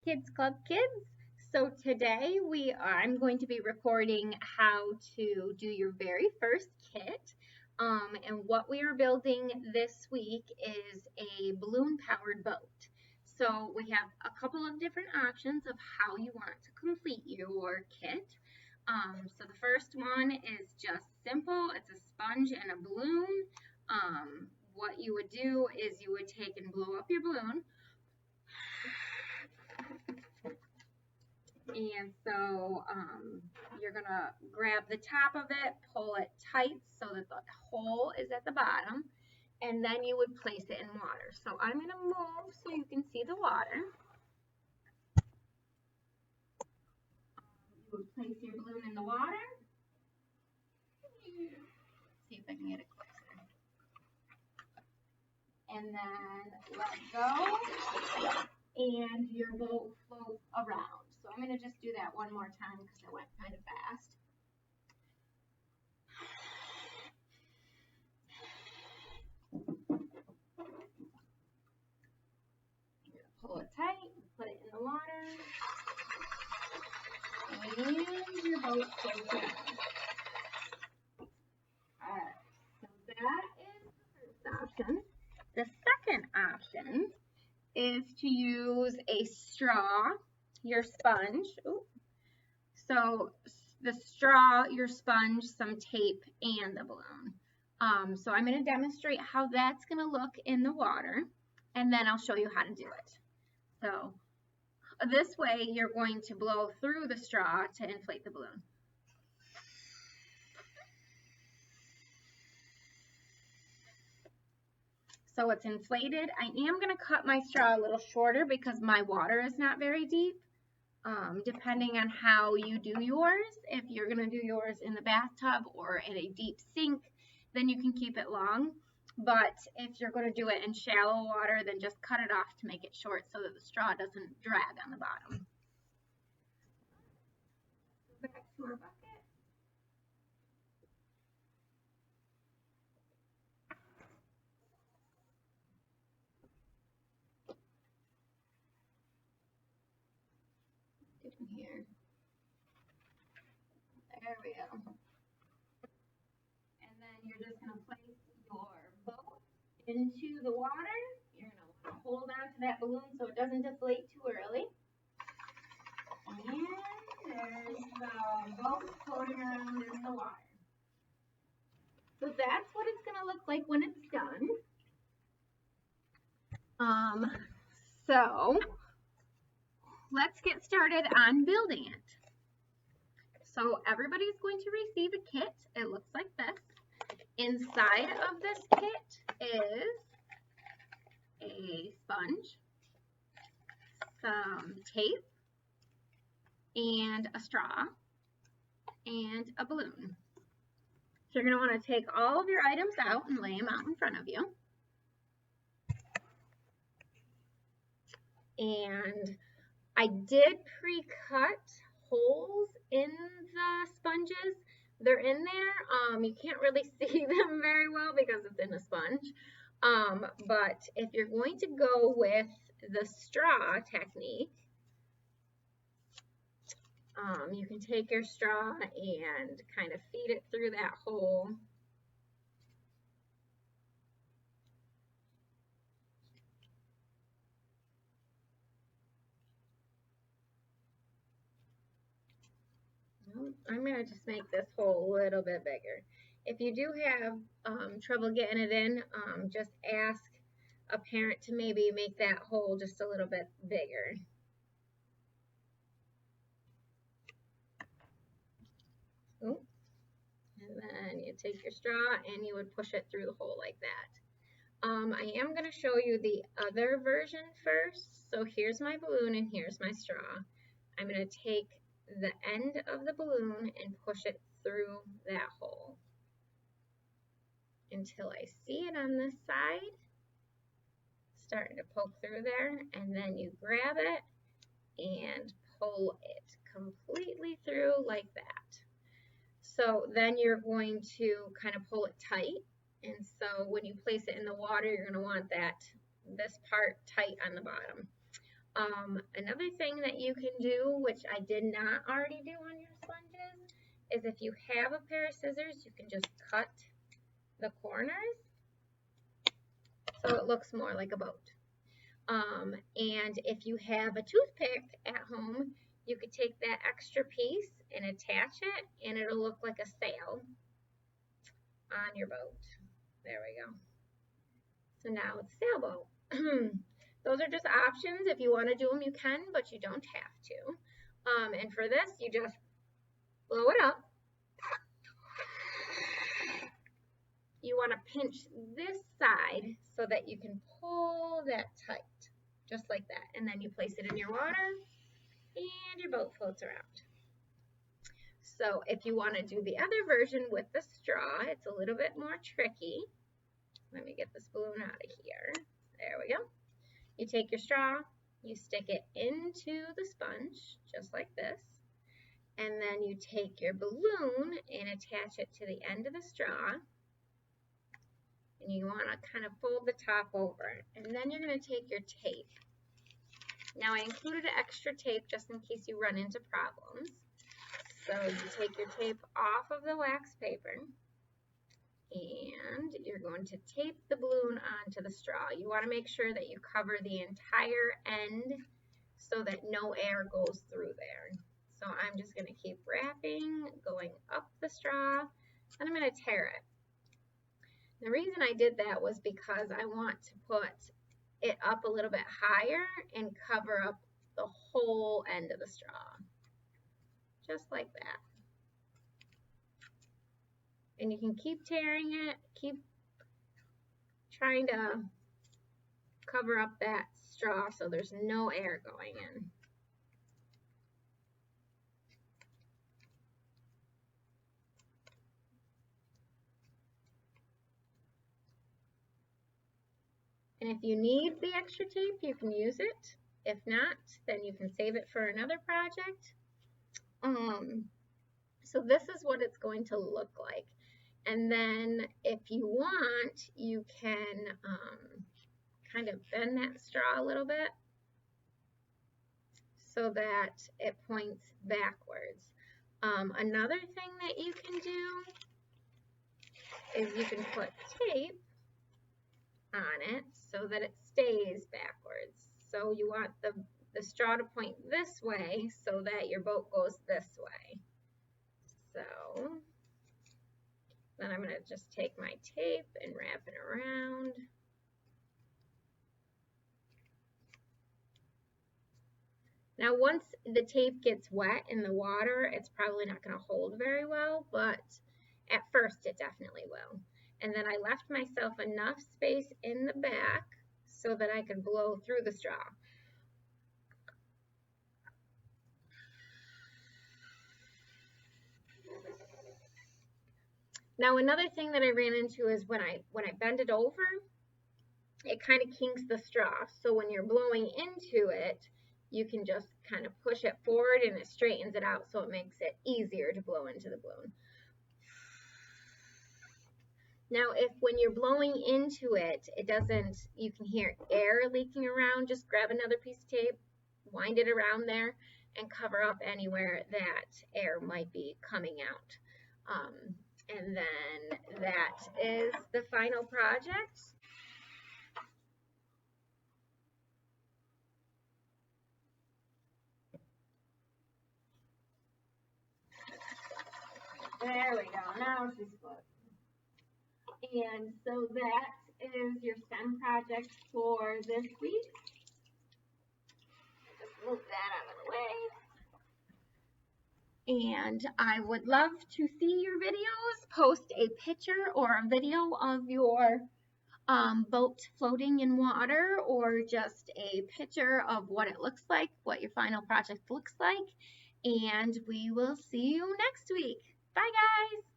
Kids Club Kids. So today I'm going to be recording how to do your very first kit. And what we are building this week is a balloon powered boat. So we have a couple of different options of how you want to complete your kit. So the first one is just simple. It's a sponge and a balloon. What you would do is you would take and blow up your balloon. And so you're going to grab the top of it, pull it tight so that the hole is at the bottom, and then you would place it in water. So I'm going to move so you can see the water. You would place your balloon in the water. See if I can get it closer. And then let go, and your boat floats around. So I'm going to just do that one more time because I went kind of fast. Pull it tight, put it in the water, and your boat floats around. Alright, so that is the first option. The second option is to use a straw, your sponge. Ooh. So the straw, your sponge, some tape, and the balloon. So I'm going to demonstrate how that's going to look in the water, and then I'll show you how to do it. So this way you're going to blow through the straw to inflate the balloon. So it's inflated. I am going to cut my straw a little shorter because my water is not very deep. Depending on how you do yours, if you're going to do yours in the bathtub or in a deep sink, then you can keep it long. But if you're going to do it in shallow water, then just cut it off to make it short so that the straw doesn't drag on the bottom. Back to our bucket. Get in here. There we go. And then you're just going to place your boat into the water. You're going to want to hold on to that balloon so it doesn't deflate too early. And there's the boat floating around in the water. So that's what it's going to look like when it's done. So let's get started on building it. So everybody's going to receive a kit. It looks like this. Inside of this kit is a sponge, some tape, and a straw, and a balloon. So you're going to want to take all of your items out and lay them out in front of you. And I did pre-cut holes in the sponges. They're in there. You can't really see them very well because it's in a sponge. But if you're going to go with the straw technique, you can take your straw and kind of feed it through that hole. I'm going to just make this hole a little bit bigger. If you do have trouble getting it in, just ask a parent to maybe make that hole just a little bit bigger. Ooh. And then you take your straw and you would push it through the hole like that. I am going to show you the other version first. So here's my balloon and here's my straw. I'm going to take the end of the balloon and push it through that hole until I see it on this side, starting to poke through there, and then you grab it and pull it completely through like that. So then you're going to kind of pull it tight, and so when you place it in the water, you're going to want this part tight on the bottom. Another thing that you can do, which I did not already do on your sponges, is if you have a pair of scissors, you can just cut the corners so it looks more like a boat. And if you have a toothpick at home, you could take that extra piece and attach it, and it'll look like a sail on your boat. There we go. So now it's a sailboat. Those are just options. If you want to do them, you can, but you don't have to. And for this, you just blow it up. You want to pinch this side so that you can pull that tight, just like that. And then you place it in your water, and your boat floats around. So if you want to do the other version with the straw, it's a little bit more tricky. Let me get this balloon out of here. There we go. You take your straw, you stick it into the sponge, just like this, and then you take your balloon and attach it to the end of the straw, and you want to kind of fold the top over, and then you're going to take your tape. Now I included extra tape just in case you run into problems. So you take your tape off of the wax paper, and you're going to tape the balloon onto the straw. You want to make sure that you cover the entire end so that no air goes through there. So I'm just going to keep wrapping, going up the straw, and I'm going to tear it. The reason I did that was because I want to put it up a little bit higher and cover up the whole end of the straw, just like that. And you can keep tearing it, keep trying to cover up that straw so there's no air going in. And if you need the extra tape, you can use it. If not, then you can save it for another project. So this is what it's going to look like. And then if you want, you can kind of bend that straw a little bit so that it points backwards. Another thing that you can do is you can put tape on it so that it stays backwards. So you want the straw to point this way so that your boat goes this way. So then I'm going to just take my tape and wrap it around. Now once the tape gets wet in the water, it's probably not going to hold very well, but at first it definitely will. And then I left myself enough space in the back so that I could blow through the straw. Now another thing that I ran into is when I bend it over, it kind of kinks the straw. So when you're blowing into it, you can just kind of push it forward and it straightens it out so it makes it easier to blow into the balloon. Now, if when you're blowing into it, you can hear air leaking around, just grab another piece of tape, wind it around there, and cover up anywhere that air might be coming out. And then that is the final project. There we go, now she's floating. And so that is your STEM project for this week. Just move that out of the way. And I would love to see your videos. Post a picture or a video of your boat floating in water, or just a picture of what it looks like, what your final project looks like. And we will see you next week. Bye, guys.